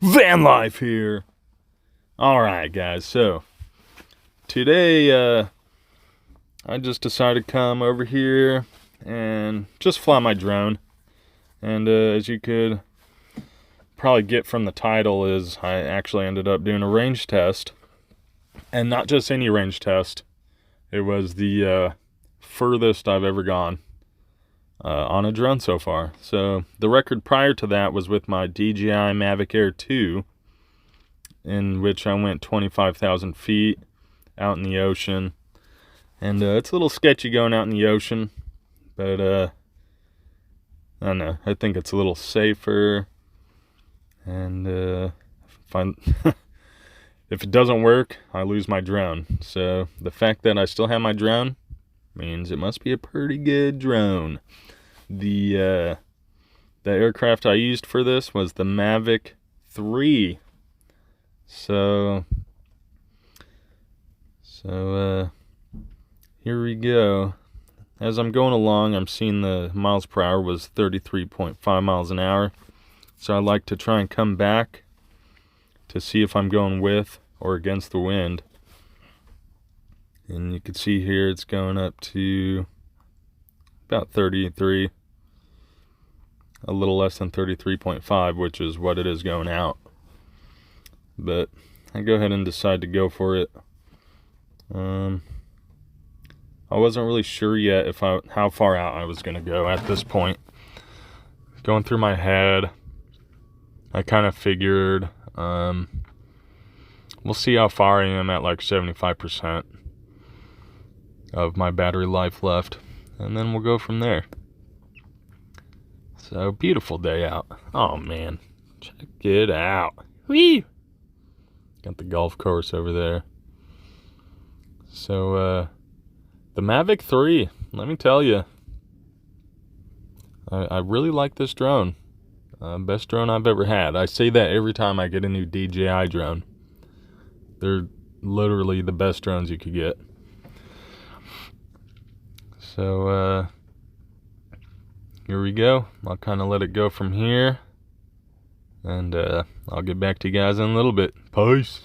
Van life here. Alright, guys, so today I just decided to come over here and just fly my drone. And as you could probably get from the title, is I actually ended up doing a range test. And not just any range test. It was the furthest I've ever gone on a drone so far. So the record prior to that was with my DJI Mavic Air 2, in which I went 25,000 feet out in the ocean. And it's a little sketchy going out in the ocean, but I don't know, I think it's a little safer. And if it doesn't work, I lose my drone. So the fact that I still have my drone means it must be a pretty good drone. The aircraft I used for this was the Mavic 3. So here we go. As I'm going along, I'm seeing the miles per hour was 33.5 miles an hour. So I like to try and come back to see if I'm going with or against the wind. And you can see here it's going up to about 33, a little less than 33.5, which is what it is going out. But I go ahead and decide to go for it. I wasn't really sure yet how far out I was going to go at this point. Going through my head, I kind of figured we'll see how far I am at like 75% of my battery life left, and then we'll go from there. So, beautiful day out. Oh man, check it out. Whee! Got the golf course over there. So, the Mavic 3, let me tell you, I really like this drone. Best drone I've ever had. I say that every time I get a new DJI drone. They're literally the best drones you could get. So, here we go. I'll kind of let it go from here. And I'll get back to you guys in a little bit. Peace.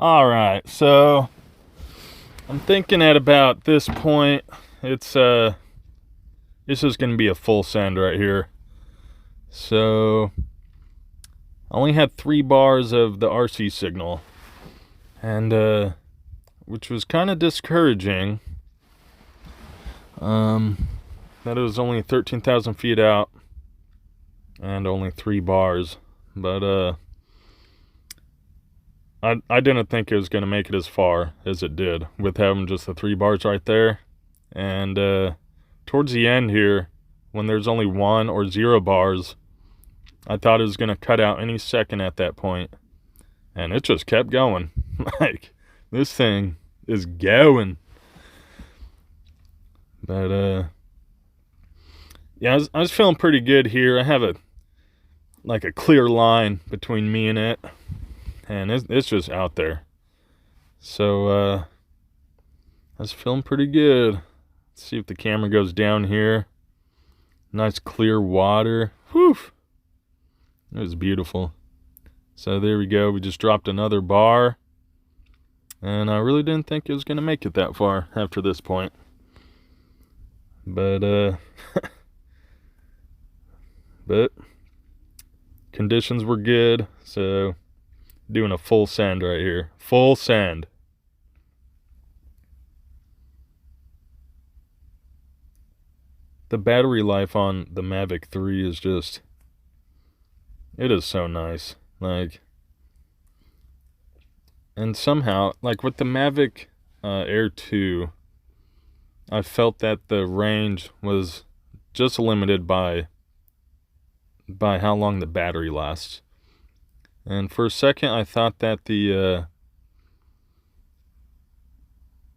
Alright, so I'm thinking at about this point, this is going to be a full send right here. So I only had 3 bars of the RC signal, and which was kind of discouraging. That it was only 13,000 feet out and only 3 bars, but I didn't think it was going to make it as far as it did with having just the 3 bars right there. And towards the end here, when there's only 1 or 0 bars, I thought it was going to cut out any second at that point. And it just kept going. Like, this thing is going. But, yeah, I was feeling pretty good here. I have a clear line between me and it. And it's just out there. So, I was feeling pretty good. Let's see if the camera goes down here. Nice clear water. Whew. It was beautiful. So there we go. We just dropped another bar. And I really didn't think it was going to make it that far after this point. But, but conditions were good. So doing a full send right here. Full send. The battery life on the Mavic 3 is just, it is so nice. Like, and somehow, like with the Mavic Air 2, I felt that the range was just limited by how long the battery lasts. And for a second, I thought that the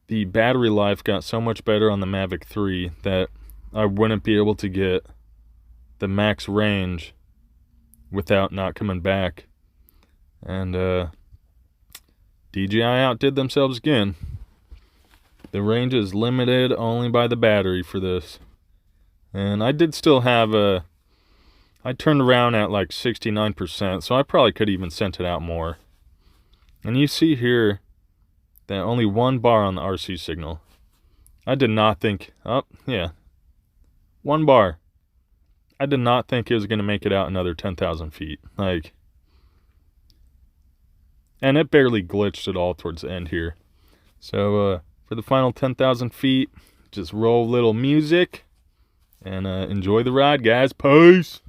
battery life got so much better on the Mavic 3 that I wouldn't be able to get the max range without not coming back. And DJI outdid themselves again. The range is limited only by the battery for this. And I did still have I turned around at like 69%, so I probably could even sent it out more. And you see here that only 1 bar on the RC signal. I did not think, oh yeah, 1 bar. I did not think it was going to make it out another 10,000 feet. Like, and it barely glitched at all towards the end here. So for the final 10,000 feet, just roll a little music and enjoy the ride, guys. Peace.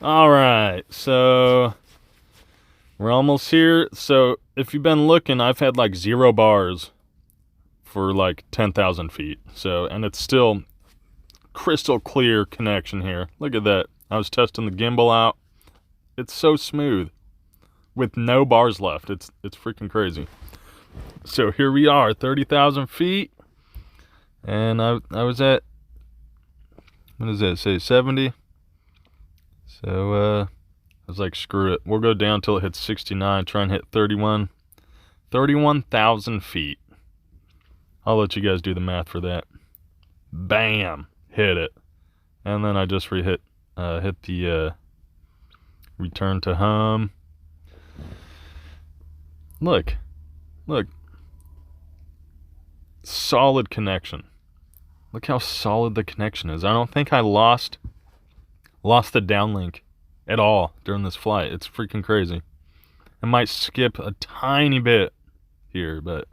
All right, so we're almost here. So if you've been looking, I've had like 0 bars for like 10,000 feet. So, and it's still crystal clear connection here. Look at that. I was testing the gimbal out. It's so smooth with no bars left. It's freaking crazy. So here we are, 30,000 feet. And I was at, what does that say, 70? So, I was like, screw it. We'll go down till it hits 69, try and hit 31,000 feet. I'll let you guys do the math for that. Bam! Hit it. And then I just hit the return to home. Look. Solid connection. Look how solid the connection is. I don't think I lost the downlink at all during this flight. It's freaking crazy. I might skip a tiny bit here, but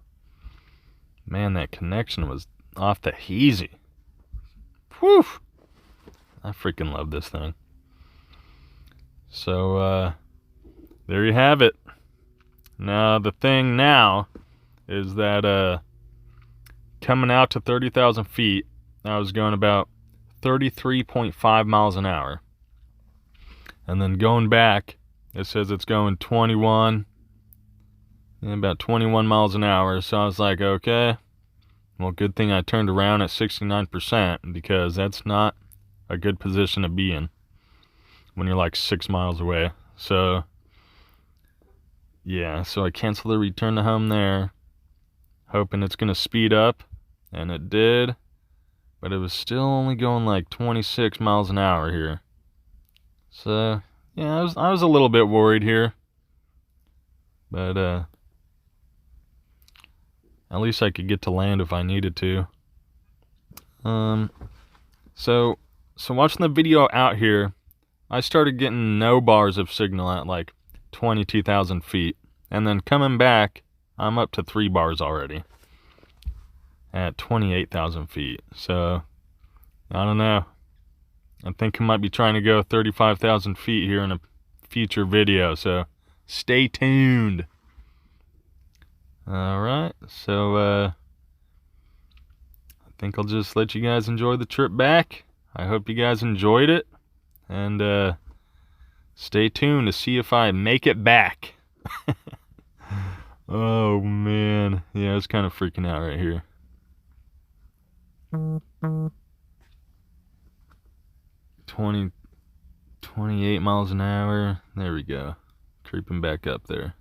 man, that connection was off the hazy. Whew! I freaking love this thing. So, there you have it. Now, the thing now is that, coming out to 30,000 feet, I was going about 33.5 miles an hour. And then going back, it says it's going 21, about 21 miles an hour. So I was like, okay, well, good thing I turned around at 69%, because that's not a good position to be in when you're like 6 miles away. So, yeah, so I canceled the return to home there, hoping it's going to speed up, and it did, but it was still only going like 26 miles an hour here. So, yeah, I was a little bit worried here, but at least I could get to land if I needed to. So watching the video out here, I started getting no bars of signal at like 22,000 feet, and then coming back, I'm up to 3 bars already at 28,000 feet. So, I don't know. I think I might be trying to go 35,000 feet here in a future video, so stay tuned. Alright, so I think I'll just let you guys enjoy the trip back. I hope you guys enjoyed it, and stay tuned to see if I make it back. Oh man, yeah, I was kind of freaking out right here. 28 miles an hour. There we go. Creeping back up there.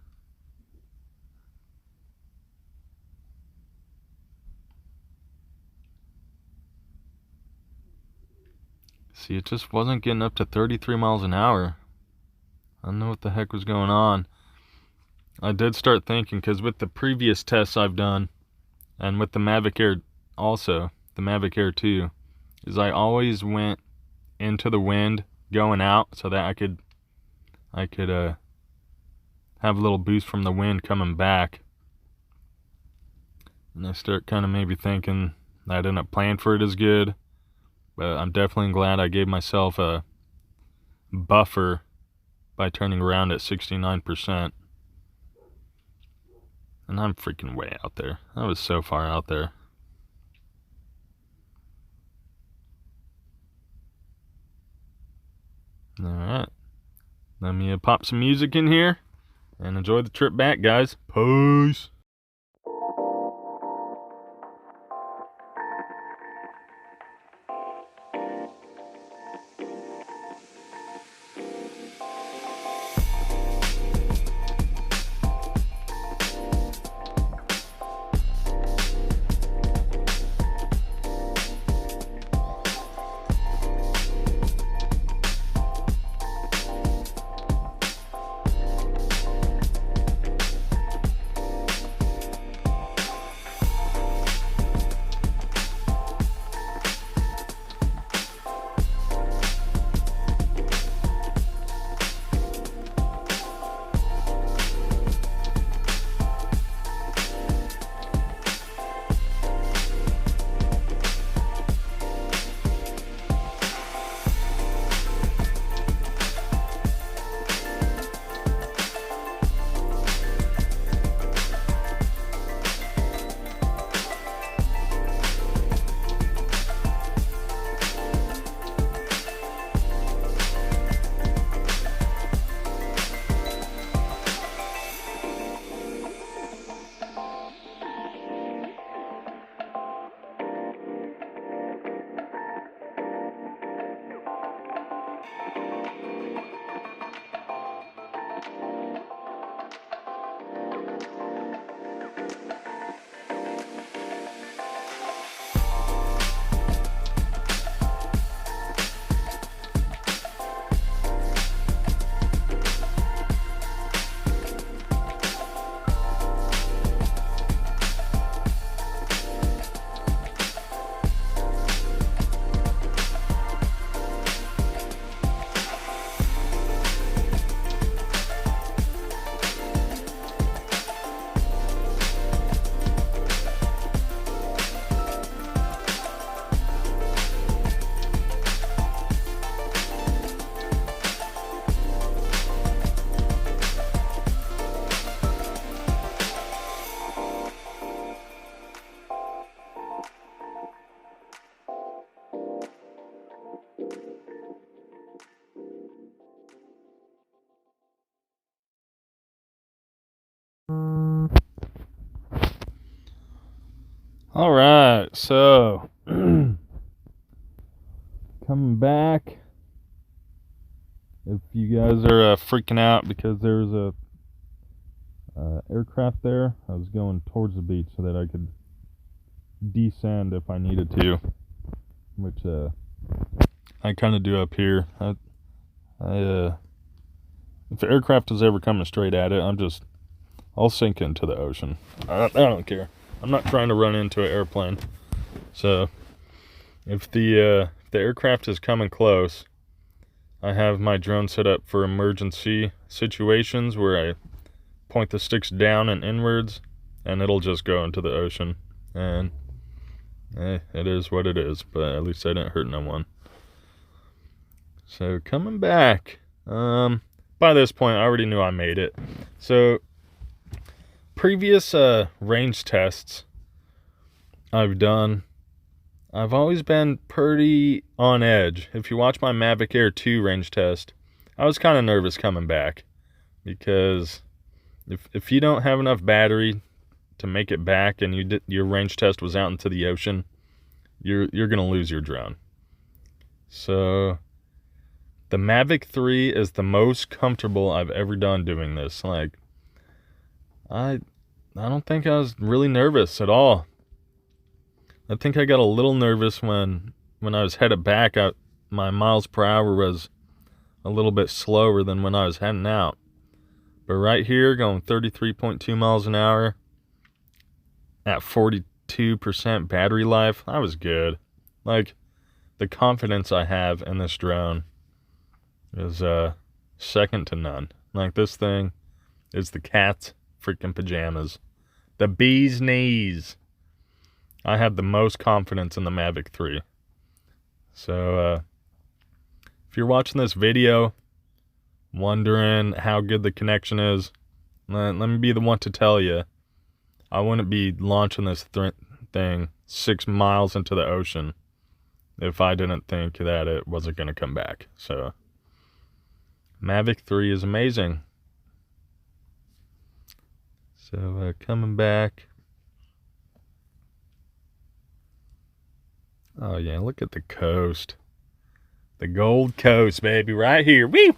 See, it just wasn't getting up to 33 miles an hour. I don't know what the heck was going on. I did start thinking, because with the previous tests I've done, and with the Mavic Air also, the Mavic Air 2, is I always went into the wind going out so that I could have a little boost from the wind coming back. And I start kind of maybe thinking I didn't plan for it as good, but I'm definitely glad I gave myself a buffer by turning around at 69%. And I'm freaking way out there. I was so far out there. Alright, let me pop some music in here and enjoy the trip back, guys. Peace. All right, so coming back. If you guys are freaking out because there's a aircraft there, I was going towards the beach so that I could descend if I needed to, which I kind of do up here. If the aircraft is ever coming straight at it, I'll sink into the ocean. I don't care. I'm not trying to run into an airplane. So if the aircraft is coming close, I have my drone set up for emergency situations where I point the sticks down and inwards, and it'll just go into the ocean. And it is what it is, but at least I didn't hurt no one. So coming back, by this point I already knew I made it. So previous range tests I've done, I've always been pretty on edge. If you watch my Mavic Air 2 range test, I was kind of nervous coming back because if you don't have enough battery to make it back and your range test was out into the ocean, you're going to lose your drone. So the Mavic 3 is the most comfortable I've ever done doing this. Like, I don't think I was really nervous at all. I think I got a little nervous when I was headed back. My miles per hour was a little bit slower than when I was heading out. But right here, going 33.2 miles an hour at 42% battery life, I was good. Like, the confidence I have in this drone is second to none. Like, this thing is the cat's freaking pajamas. The bee's knees. I have the most confidence in the Mavic 3. So, if you're watching this video, wondering how good the connection is, let me be the one to tell you, I wouldn't be launching this thing 6 miles into the ocean if I didn't think that it wasn't going to come back. So, Mavic 3 is amazing. So, coming back. Oh yeah, look at the coast. The Gold Coast, baby, right here. Woo!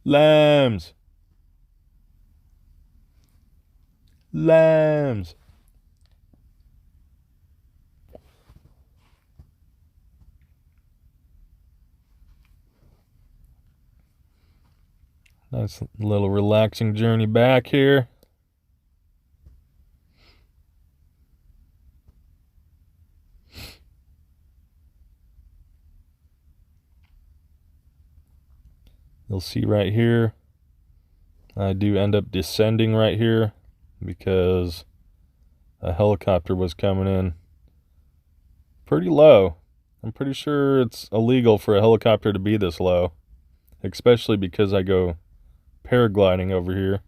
Lambs. Lambs. Nice little relaxing journey back here. You'll see right here, I do end up descending right here because a helicopter was coming in pretty low. I'm pretty sure it's illegal for a helicopter to be this low, especially because I go paragliding over here.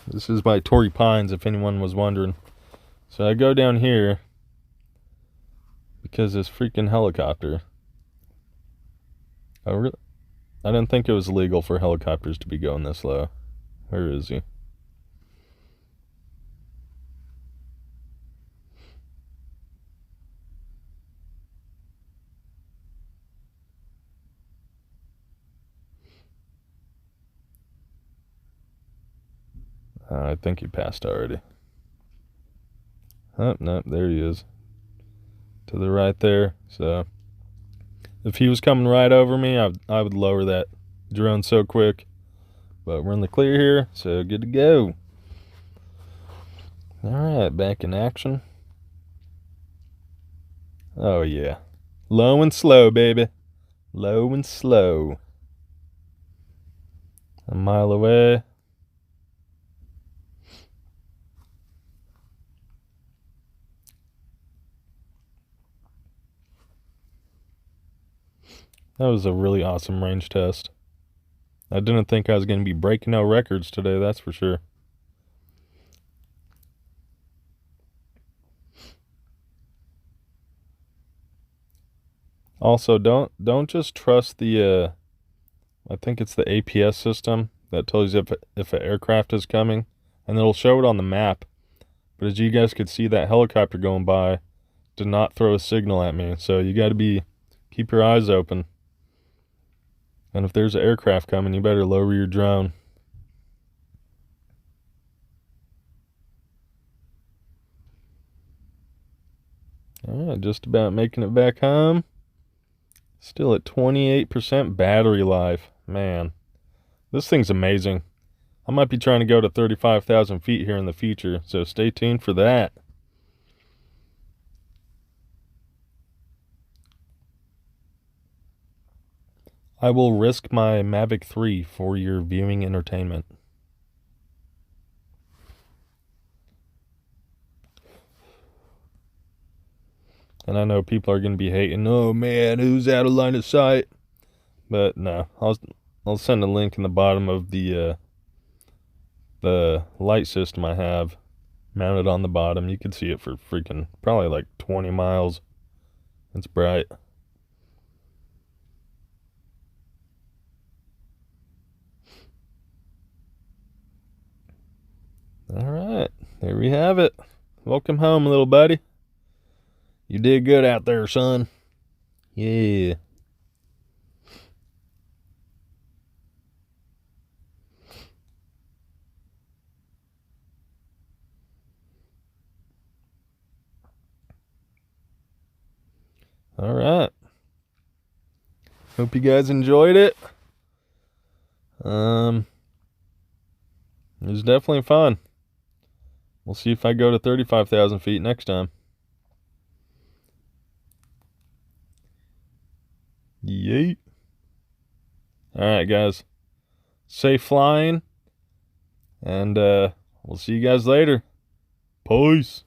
This is by Torrey Pines, if anyone was wondering. So I go down here because this freaking helicopter. I didn't think it was illegal for helicopters to be going this low. Where is he? I think he passed already. Oh, no, there he is. To the right there. So, if he was coming right over me, I would lower that drone so quick. But we're in the clear here, so good to go. Alright, back in action. Oh, yeah. Low and slow, baby. Low and slow. A mile away. That was a really awesome range test. I didn't think I was going to be breaking no records today, that's for sure. Also, don't just trust the I think it's the APS system that tells you if an aircraft is coming, and it'll show it on the map. But as you guys could see, that helicopter going by did not throw a signal at me, so you got to keep your eyes open. And if there's an aircraft coming, you better lower your drone. Alright, just about making it back home. Still at 28% battery life. Man, this thing's amazing. I might be trying to go to 35,000 feet here in the future, so stay tuned for that. I will risk my Mavic 3 for your viewing entertainment. And I know people are going to be hating, oh man, who's out of line of sight? But no, I'll send a link in the bottom of the light system I have mounted on the bottom. You can see it for freaking probably like 20 miles. It's bright. All right, there we have it. Welcome home, little buddy. You did good out there, son. Yeah. All right. Hope you guys enjoyed it. It was definitely fun. We'll see if I go to 35,000 feet next time. Yeet. Alright, guys. Safe flying. And we'll see you guys later. Peace.